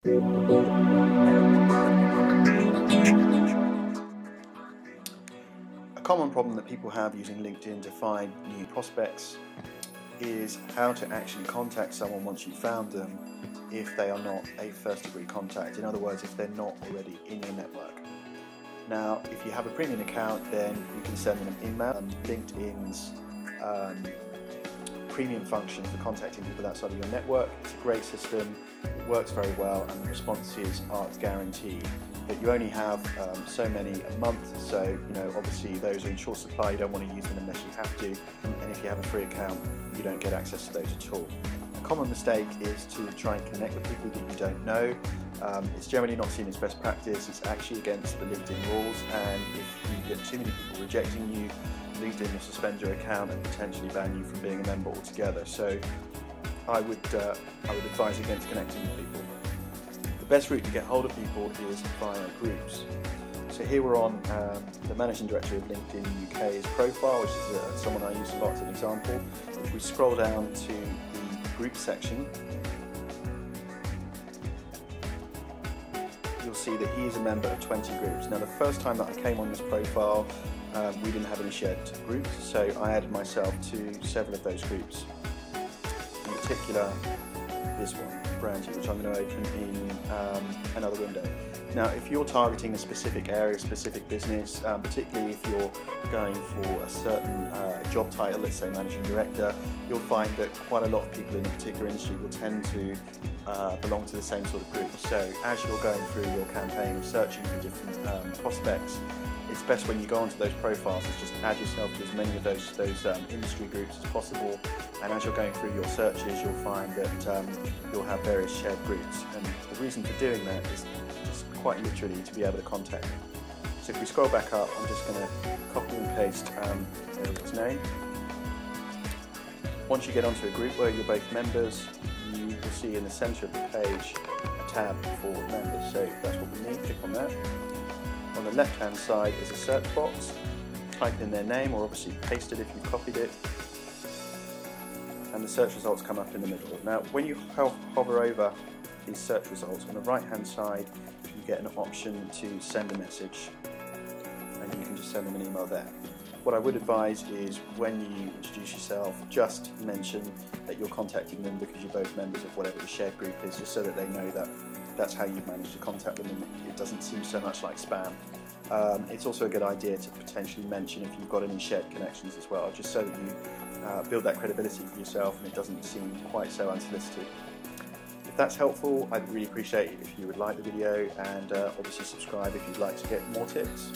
A common problem that people have using LinkedIn to find new prospects is how to actually contact someone once you've found them if they are not a first-degree contact. In other words, if they're not already in your network. Now, if you have a premium account, then you can send them an email. LinkedIn's premium function for contacting people outside of your network. It's a great system, it works very well, and the responses are guaranteed. But you only have so many a month, so obviously those are in short supply. You don't want to use them unless you have to, and if you have a free account, you don't get access to those at all. A common mistake is to try and connect with people that you don't know. It's generally not seen as best practice. It's actually against the LinkedIn rules, and if you get too many people rejecting you, LinkedIn will suspend your account and potentially ban you from being a member altogether. So I would advise against connecting with people. The best route to get hold of people is via groups. So here we're on the Managing Director of LinkedIn UK's profile, which is someone I use a lot as an example. If we scroll down to the group section, you'll see that he is a member of 20 groups. Now, the first time that I came on this profile, we didn't have any shared groups, so I added myself to several of those groups. In particular, this one, Brandy, which I'm going to open in another window. Now, if you're targeting a specific area, a specific business, particularly if you're going for a certain job title, let's say Managing Director, you'll find that quite a lot of people in a particular industry will tend to belong to the same sort of group. So as you're going through your campaign, searching for different prospects, it's best when you go onto those profiles is just add yourself to as many of those industry groups as possible, and as you're going through your searches, you'll find that you'll have various shared groups, and the reason for doing that is just quite literally to be able to contact them. So if we scroll back up, I'm just going to copy and paste everyone's name. Once you get onto a group where you're both members, you will see in the centre of the page a tab for members, so that's what we need. Click on that. On the left hand side is a search box. Type in their name, or obviously paste it if you've copied it, and the search results come up in the middle. Now when you hover over these search results, on the right hand side you get an option to send a message, and you can just send them an email there. What I would advise is when you introduce yourself, just mention that you're contacting them because you're both members of whatever the shared group is, just so that they know that that's how you've managed to contact them and it doesn't seem so much like spam. It's also a good idea to potentially mention if you've got any shared connections as well, just so that you build that credibility for yourself and it doesn't seem quite so unsolicited. If that's helpful, I'd really appreciate it if you would like the video and obviously subscribe if you'd like to get more tips.